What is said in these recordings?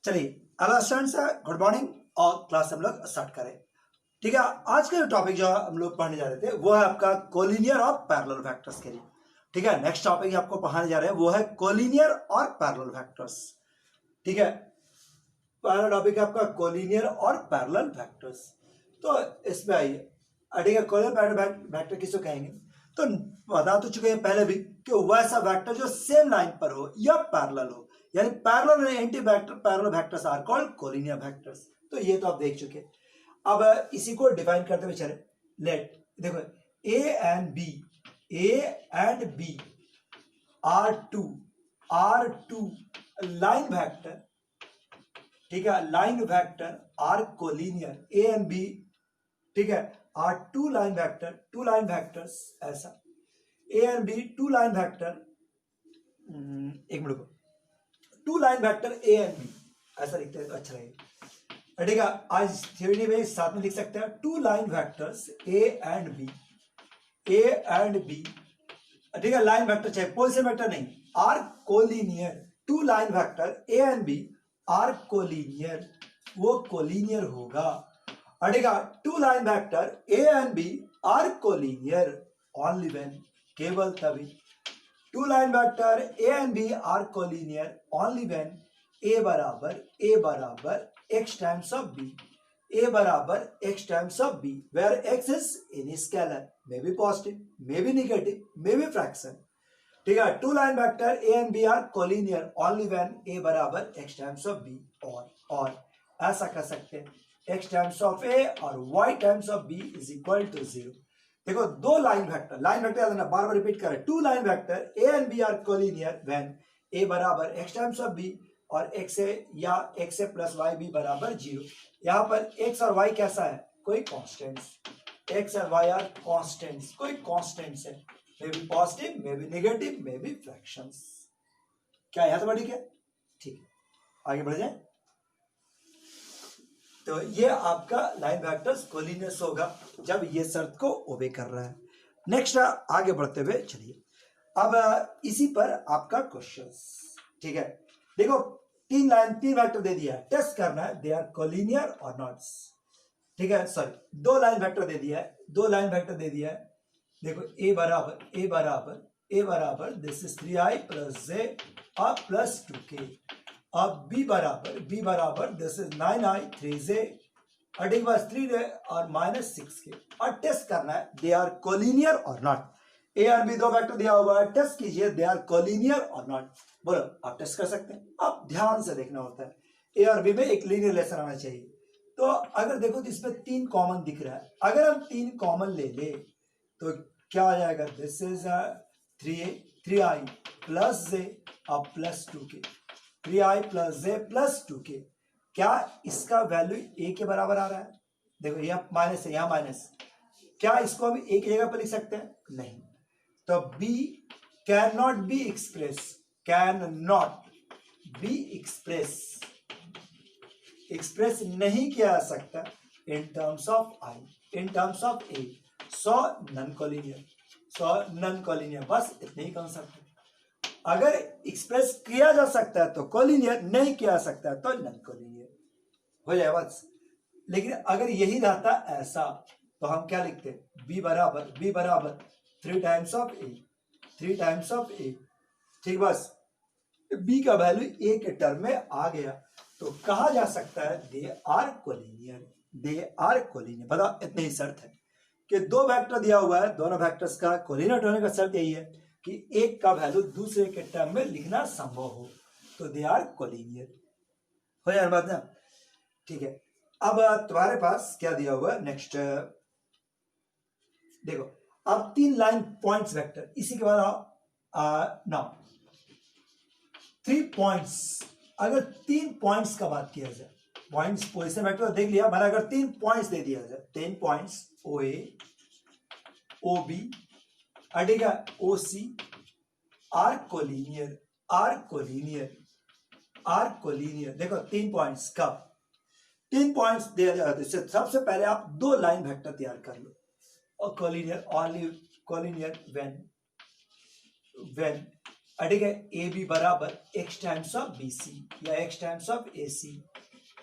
चलिए hello students, good morning. और class हम लोग स्टार्ट करें। ठीक है, आज का जो टॉपिक जो हम लोग पढ़ने जा रहे थे वो है आपका कोलिनियर और पैरेलल वेक्टर्स के लिए। ठीक है, नेक्स्ट टॉपिक आपको पढ़ाने जा रहे हैं वो है कोलिनियर और पैरेलल वेक्टर्स। ठीक है, पहला टॉपिक है आपका कोलिनियर और पैरेलल वेक्टर्स। तो इसमें आइए, ठीक है, कोलिनियर पैरेलल वेक्टर किसको कहेंगे? तो बता तो चुके हैं पहले भी कि वैसा वेक्टर जो सेम लाइन पर हो या पैरेलल हो, यानी पैरेलल और anti vector parallel vectors are called collinear vectors. तो ये तो आप देख चुके। अब इसी को डिफाइन करते हुए चले। लेट देखो, A and B are two line vector. ठीक है, line vector are collinear. A and B, ठीक है, आर टू लाइन वेक्टर्स। ऐसा A and B two line vector, एक मिनट को, two line vector A and B ऐसा लिखते हैं तो अच्छा लगेगा। ठीक है, आज थ्योरी में साथ में लिख सकते हैं two line vectors A and B. ठीक है, लाइन वेक्टर चाहे पोजीशन वेक्टर नहीं, are collinear. Two line vector A and B are collinear, वो कोलिनियर होगा। ठीक है, to line vector A and B are collinear only when, केवल तभी। Two line vector A and B are collinear only when A बराबर x times of b। a बराबर x times of b, where x is any scalar, may be positive, may be negative, may be fraction। ठीक है, to line वेक्टर a and b are collinear only when a बराबर x times of b, और ऐसा कर सकते हैं x times of a और y times of b is equal to 0। देखो, दो लाइन वेक्टर याद रखना, बार बार रिपीट करें। टू लाइन वेक्टर a and b are collinear when a बराबर x टाइम्स ऑफ b और x ए या x ए प्लस वाई भी बराबर 0। यहाँ पर x और y कैसा है? कोई कॉन्स्टेंट्स। x और y आर कॉन्स्टेंट्स, कोई कॉन्स्टेंट्स है, may be positive, may be negative, may be fractions. क्या यहाँ तो ठीक है? ठीक है, आगे बढ़ जाए। तो ये आपका लाइन वेक्टर्स कोलिनियस होगा जब ये शर्त को ओबे कर रहा है। नेक्स्ट आगे बढ़ते हुए चलिए, अब इसी पर आपका क्वेश्चन। ठीक है, देखो, तीन वेक्टर दे दिया है, टेस्ट करना है they are collinear or not. ठीक है, सॉरी, दो लाइन वेक्टर दे दिया है। देखो, ए बराबर दिस इज 3i प्लस जे और प्लस 2k। अब b बराबर दिस इज 9i 3j और ठीक बस 3j और माइनस 6k, और टेस्ट करना है they are collinear or not. ए और बी दो वेक्टर दिया हुआ है, टेस्ट कीजिए दे आर कोलिनियर और नॉट। बोलो, आप टेस्ट कर सकते हैं। आप ध्यान से देखना होता है, ए और बी में एक लीनियर रिलेशन आना चाहिए। तो अगर देखो तो इसमें तीन कॉमन दिख रहा है, अगर हम तीन कॉमन ले ले तो क्या आ जाएगा? दिस इज 3i प्लस जे और प्लस 2k। 3i प्लस जे प्लस 2k, क्या इसका वैल्यू ए के बराबर आ रहा है? देखो, यहाँ माइनस है, यहाँ माइनस, क्या इसको हम ए की जगह पर लिख सकते हैं? नहीं। तो b can not be express नहीं किया जा सकता in terms of a, so non collinear. बस इतने ही कंसेप्ट है। अगर एक्सप्रेस किया जा सकता है तो कोलिनियर, नहीं किया जा सकता है तो नॉन कोलिनियर हो जाए बस। लेकिन अगर यही रहता ऐसा तो हम क्या लिखते? b बराबर 3 टाइम्स ऑफ a। ठीक, बस b का वैल्यू a के टर्म में आ गया तो कहा जा सकता है दे आर कोलिनियर। बता, इतनी ही शर्त है कि दो वेक्टर दिया हुआ है, दोनों वेक्टर्स का कोलिनियर होने का शर्त यही है कि एक का वैल्यू दूसरे के टर्म में लिखना संभव हो, तो दे आर कोलिनियर हो जाए बात ना। ठीक है, अब तुम्हारे पास क्या दिया हुआ है? नेक्स्ट देखो, अब तीन लाइन पॉइंट्स वेक्टर, इसी के बाद नाउ 3 पॉइंट्स। अगर 3 पॉइंट्स का बात किया जाए, पॉइंट्स पोजीशन वेक्टर देख लिया, मैंने अगर 3 पॉइंट्स दे दिया जाए, 10 पॉइंट्स OA, OB, ठीक है, OC आर कोलिनियर। देखो, 3 पॉइंट्स कब? 3 पॉइंट्स दिया जाए तो सबसे पहले आप दो लाइन वेक्टर तैयार कर लो, और कोलिनियर व्हेन ठीक है, ए बी बराबर x times of B C या x times of A C,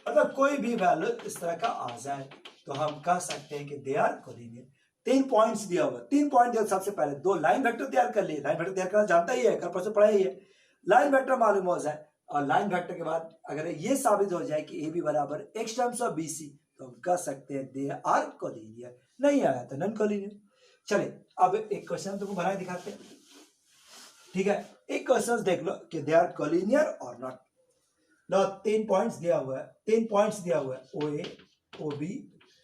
मतलब कोई भी वैल्यू इस तरह का आ जाए तो हम कह सकते हैं कि दे आर कोलिनियर। 3 पॉइंट्स दिया हुआ, 3 पॉइंट दिया, सबसे पहले 2 लाइन वेक्टर तैयार कर लिए। लाइन वेक्टर तैयार करना जानता ही है, कल परसों पढ़ा ही है। लाइन वेक्टर मालूम हो जाए और लाइन वेक्टर के बाद अगर ये साबित हो जाए कि ए बी बराबर x terms of B C, तो हम कह सकते हैं दे आर कोलिनियर। नहीं आया तो नॉन कोलिनियर। चलिए अब एक क्वेश्चन तुमको बना दिखाते हैं, ठीक है। एक क्वेश्चन देख लो कि दे are collinear or not. Low 3 points दिया हुआ है, 3 पॉइंट्स दिया हुआ है, ओ ए ओ बी,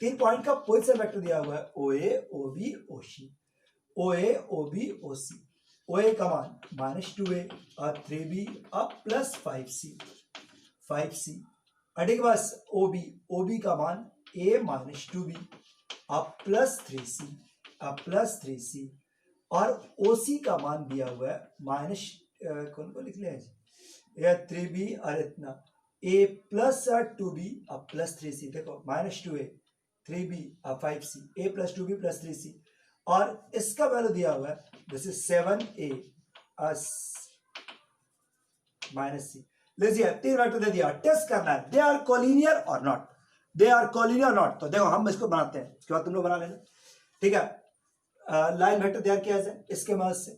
3 पॉइंट का पोजीशन वेक्टर दिया हुआ है, ओ ए ओ बी ओ सी, ओ ए ओ बी ओ सी। ओ ए का मान -2a और 3b अब +5c, 5c। ठीक बस ओ बी का मान a -2b अब +3c, अब +3c। और ओ सी का मान दिया हुआ है कौन को लिख लिया है 3b और इतना a +2b अब +3c। देखो -2a 3b अब 5c, a +2b +3c। और इसका वैल्यू दिया हुआ है दिस इज 7a -c। लीजिए 3 वेक्टर दे दिया, टेस्ट करना है they are collinear or not, they are collinear not. तो देखो हम इसको बनाते हैं, उसके बाद तुम लोग बना लेना, ठीक है। लाइन वेक्टर तैयार किया जाए इसके मदद से।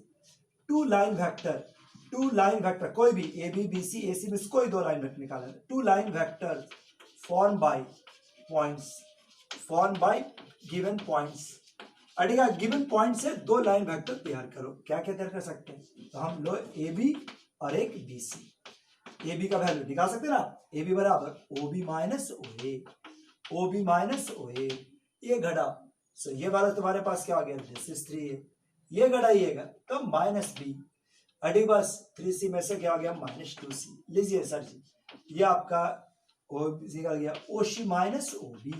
2 लाइन वेक्टर कोई भी ए बी बी सी ए सी में कोई 2 लाइन वेक्टर निकालना है। 2 line vector form by points, form by given points. ठीक है, गिवन पॉइंट से 2 लाइन वेक्टर तैयार करो। क्या क्या तैयार कर सकते हैं, तो हम लो ए बी और एक बी सी। ए बी का वैल्यू निकाल सकते हैं ना, ए बी बराबर ओ बी माइनस ओ ए, ओ बी माइनस ओ ए। ये घड़ा, सो ये वाला तुम्हारे पास क्या आ गया, दिस इज 3a। ये घटाइएगा तो -b। अड़ी बस 3c में से क्या आ गया -2c। लीजिए सर जी, ये आपका ओ निकल गया ओ सी माइनस ओ बी,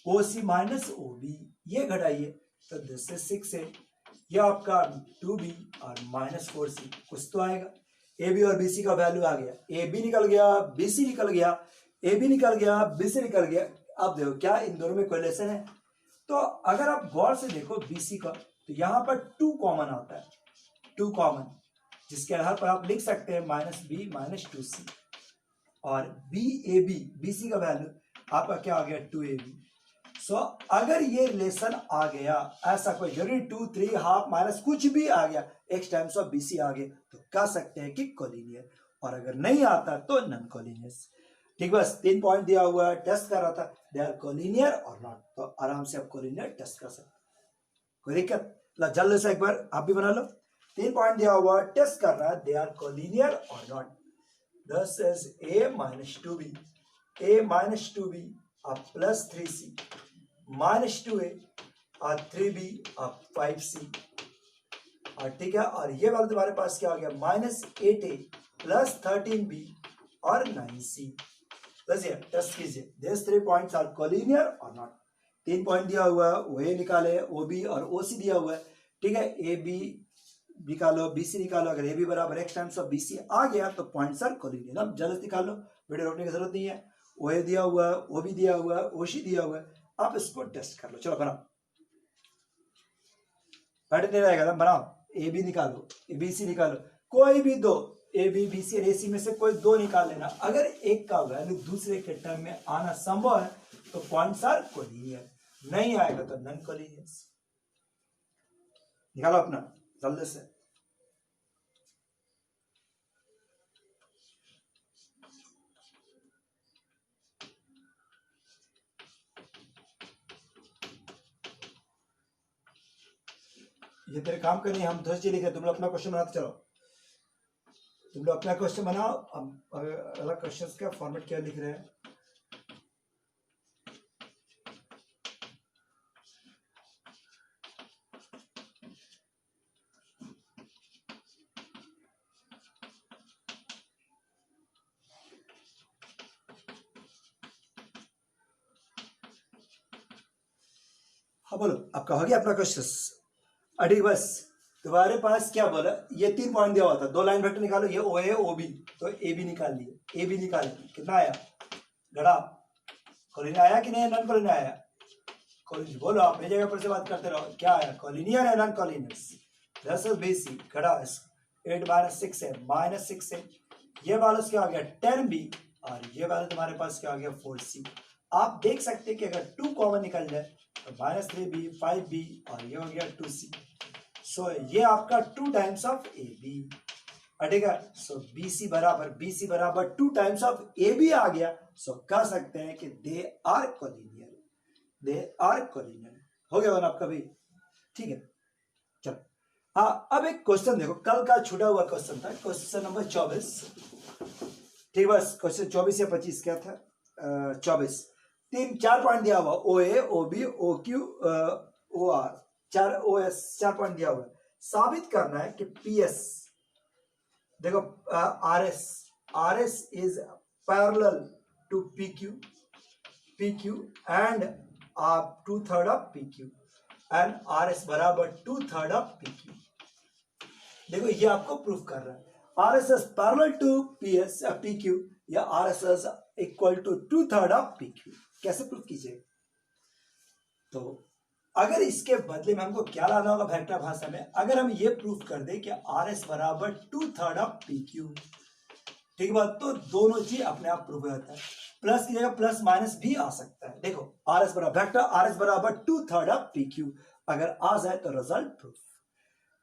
ओ सी माइनस ओ बी। ये घटाइए तो दिस इज 6a। ये आपका 2b और -4c, कुछ तो आएगा। ए बी और बी सी का वैल्यू आ गया, ए बी निकल गया, बी सी निकल गया, ए बी निकल गया, बी सी निकल गया। अब देखो क्या इन दोनों में कोरिलेशन है। तो अगर आप गौर से देखो बीसी का, तो यहां पर 2 कॉमन आता है, 2 कॉमन, जिसके आधार पर आप लिख सकते हैं -b -2c। और बी ए बी बीसी का वैल्यू आपका क्या आ गया 2ab। सो अगर ये रिलेशन आ गया, ऐसा कोई जरूरी 2 3 हाफ माइनस कुछ भी आ गया, एक्स टाइम्स ऑफ बीसी आ गए, तो कह सकते हैं कि कोलिनियर। और अगर नहीं आता तो नॉन कोलिनियर। ठीक, बस 3 पॉइंट दिया हुआ है, टेस्ट कर रहा था दे आर कोलिनियर और नॉट, तो आराम से आप कोलिनियर टेस्ट कर सकते, कोई दिक्कत। जल्दी से एक बार आप भी बना लो। 3 पॉइंट दिया हुआ, टेस्ट कर रहा है they are collinear or not. This is a -2b, a -2b अब +3c, -2a और 3b अब 5c। और ठीक है, और ये वाला तुम्हारे पास क्या आ गया -8a +13b और 9c। टेस्ट कीजिए, this 3 points are collinear or not. 3 point दिया हुआ है, ओ ए निकाले, ओ बी और ओ सी दिया हुआ है, ठीक है। ए बी निकालो, बी सी निकालो। अगर ए बी बराबर x times of B C आ गया तो पॉइंट्स आर कोलिनियर। अब जल्दी निकाल लो, वीडियो रोकने की जरूरत नहीं है। ओ ए दिया हुआ है, ओ बी दिया हुआ है, ओ सी दिया हुआ है, आप इसको टेस्ट कर लो। चलो बनाओ, बैठ नहीं रहेगा, बनाओ। ए बी निकालो, बी सी निकालो, कोई भी 2 ए बी बी सी और ए सी में से कोई 2 निकाल लेना। अगर एक का वैल्यू दूसरे के टर्म में आना संभव है तो पॉइंट्स आर कोलिनियर, नहीं आएगा तो नॉन कोलिनियर। निकालो अपना जल्दी से। ये तेरे काम करनी है, हम धोसी लिखे, तुम लोग अपना क्वेश्चन बनाते चलो। तुम लोग अपना क्वेश्चन बनाओ। अब अलग क्वेश्चंस का फॉर्मेट क्या लिख रहे हैं, हाँ बोलो। आपका हो गया अपना क्वेश्चन? अड़ी बस तुम्हारे पास क्या बोला, ये 3 पॉइंट दिया हुआ था, 2 लाइन वेक्टर निकालो। ये ओ ए ओ बी, तो ए बी निकाल लिए, ए बी निकाल लिए, कितना आया गड़ा? कोलिनियर आया कि नहीं, नॉन कोलिनियर आया? कोलिनियर बोलो, आप मेरी जगह पर से बात करते रहो। क्या आया, कोलिनियर है नॉन कोलिनियर? दस बी सी गड़ा, 8 माइनस 6 है -6 है, ये वाला क्या आ गया 10b और ये वाला तुम्हारे पास क्या आ गया 4c। आप देख सकते हैं कि अगर 2 कॉमन निकल जाए तो -3b 5b और ये हो गया 2c। सो ये आपका 2 टाइम्स ऑफ ab, ठीक है। सो BC बराबर 2 टाइम्स ऑफ AB आ गया। सो कह सकते हैं कि दे आर कोलिनियर, हो गया ना आपका भी, ठीक है। चलो हाँ, अब एक क्वेश्चन देखो, कल का छूटा हुआ क्वेश्चन था, क्वेश्चन नंबर 24, ठीक, बस क्वेश्चन 24 या 25 क्या था, 24। 4 पॉइंट दिया हुआ, OA OB OQ OR, 4 OS 4 point दिया हुआ है। साबित करना है कि PS, देखो RS is parallel to PQ and 2/3 of PQ and RS बराबर 2/3 of PQ। देखो ये आपको प्रूफ कर रहा है, RS is parallel to PQ या RS is equal to 2/3 of PQ। कैसे प्रूफ कीजिए? तो अगर इसके बदले में हमको क्या लाना होगा वेक्टर भाषा में, अगर हम ये प्रूफ कर दें कि RS बराबर 2/3 ऑफ PQ, ठीक है, तो दोनों चीज अपने आप प्रूफ हो जाता है। प्लस की जगह प्लस माइनस भी आ सकता है। देखो RS बराबर वेक्टर RS बराबर 2/3 ऑफ PQ अगर आ जाए तो रिजल्ट प्रूफ,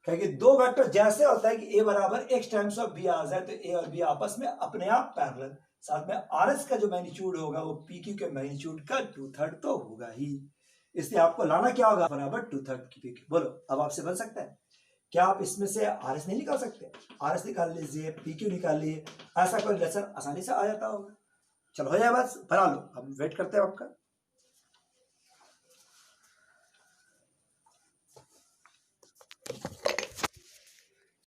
क्योंकि दो वेक्टर जैसे होता है कि A बराबर x टाइम्स ऑफ B आ जाए तो A और B आपस में अपने आप पैरेलल, साथ में RS का जो मैग्नीट्यूड होगा वो PQ के मैग्नीट्यूड का 2/3 तो होगा ही, इसलिए आपको लाना क्या होगा बराबर 2/3 की PQ। बोलो अब आपसे बन सकता है क्या? आप इसमें से RS नहीं निकाल सकते? RS निकाल लीजिए, PQ निकाल लीजिए, ऐसा कोई लेसन आसानी से आ जाता होगा। चलो हो जाए बस, बना लो, हम वेट करते हैं आपका।